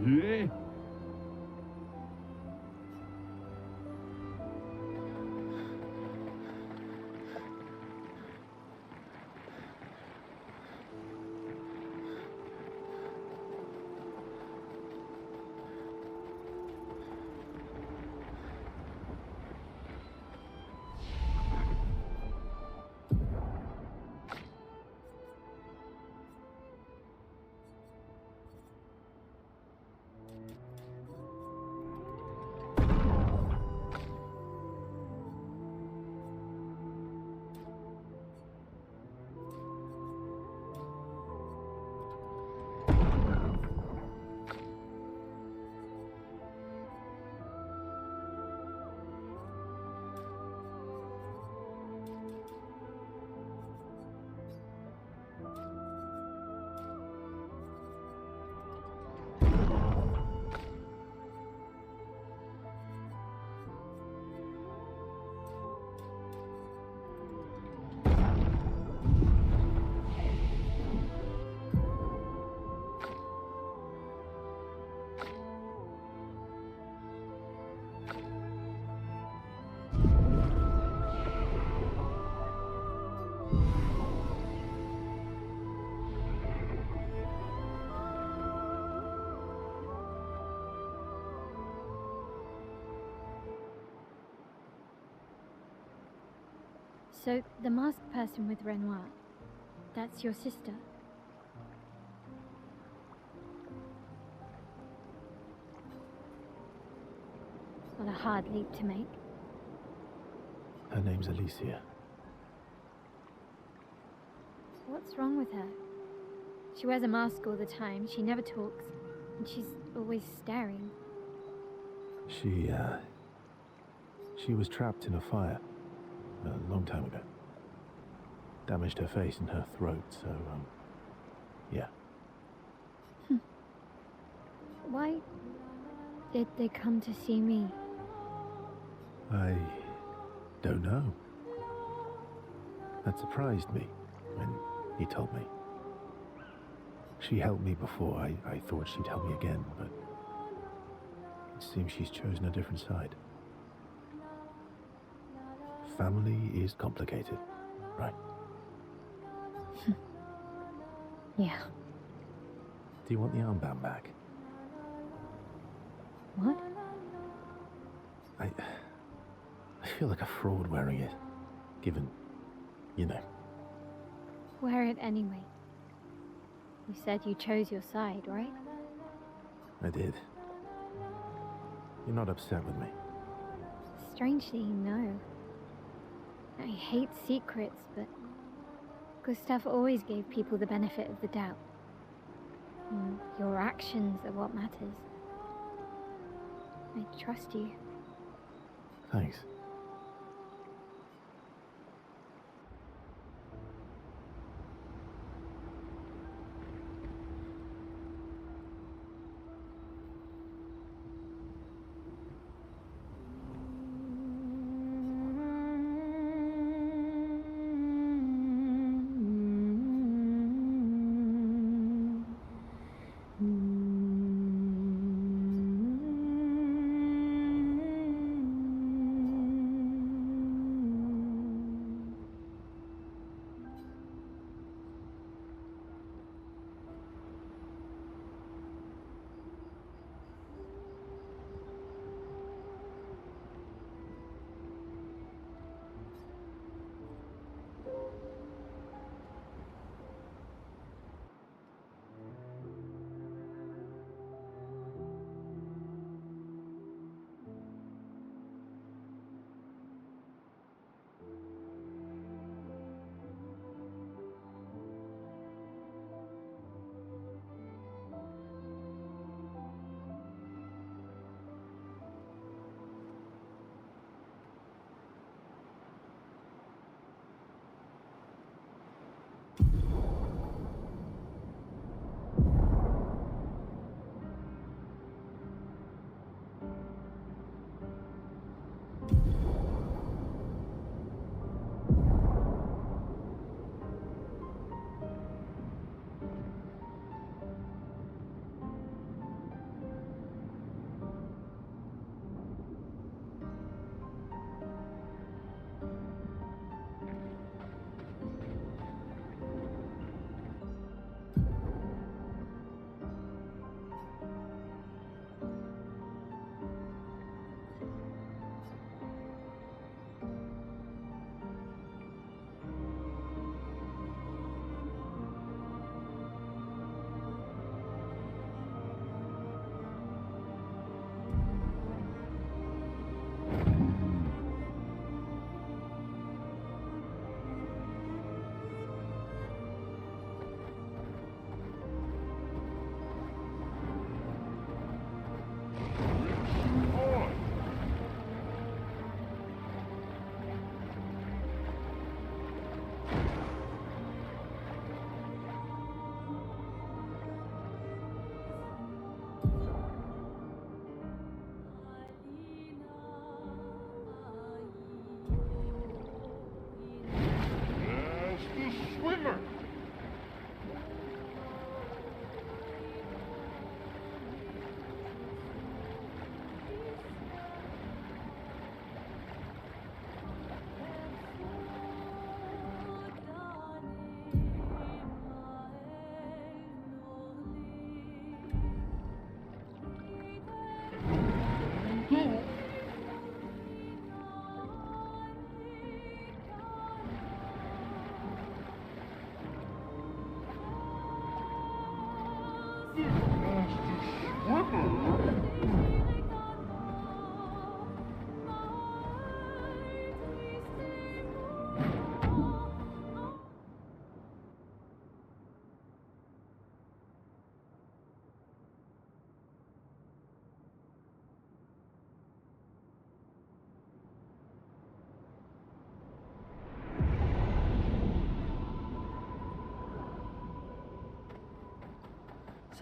Yeah.
So, the masked person with Renoir, that's your sister? What a hard leap to make.
Her name's Alicia.
What's wrong with her? She wears a mask all the time, she never talks, and she's always staring.
She was trapped in a fire a long time ago. Damaged her face and her throat, so, yeah.
Why did they come to see me?
I don't know. That surprised me when he told me. She helped me before. I thought she'd help me again, but it seems she's chosen a different side. Family is complicated, right?
Yeah.
Do you want the armband back?
What?
I feel like a fraud wearing it, given, you know.
Wear it anyway. You said you chose your side, right?
I did. You're not upset with me?
Strangely, no. I hate secrets, but Gustav always gave people the benefit of the doubt. And your actions are what matters. I trust you.
Thanks.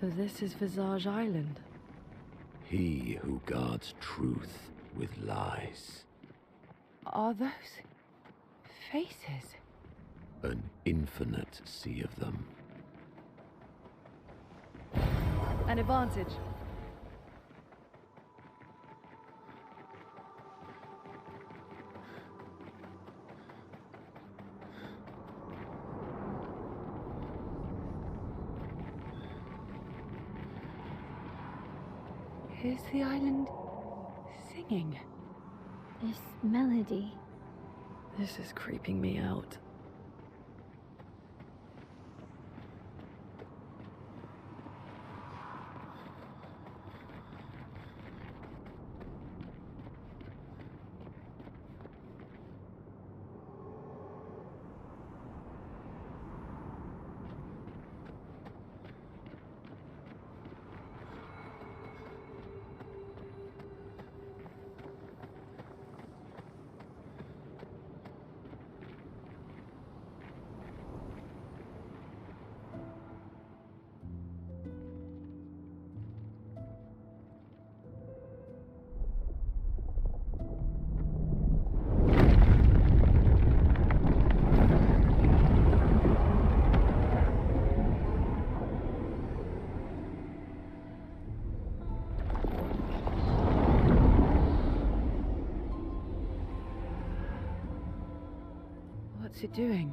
So this is Visage Island.
He who guards truth with lies.
Are those faces?
An infinite sea of them.
An advantage.
Is the island singing?
This melody.
This is creeping me out.
What's it doing?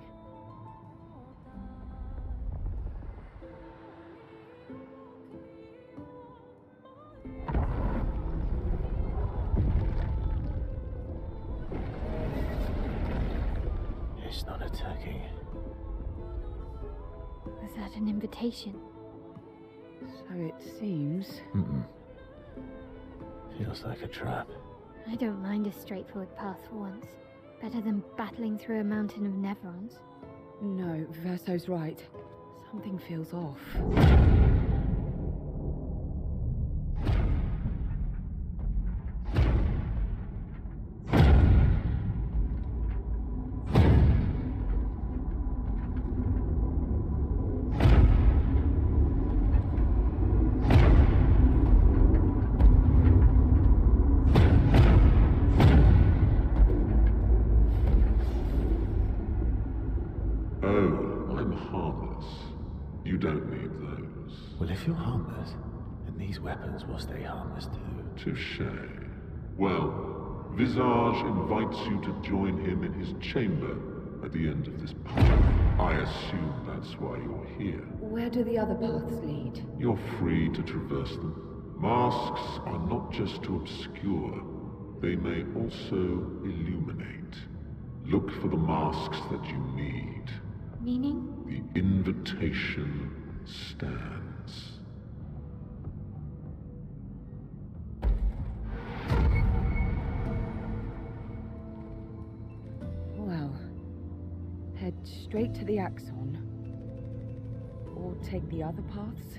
It's not attacking.
Was that an invitation?
So it seems.
Mm-mm. Feels like a trap.
I don't mind a straightforward path for once. Better than battling through a mountain of Nevrons.
No, Verso's right. Something feels off.
Oh, I'm harmless. You don't need those.
Well, if you're harmless, then these weapons will stay harmless too.
Touché. Well, Visage invites you to join him in his chamber at the end of this path. I assume that's why you're here.
Where do the other paths lead?
You're free to traverse them. Masks are not just to obscure, they may also illuminate. Look for the masks that you need.
Meaning?
The invitation stands.
Well, head straight to the Axon. Or take the other paths.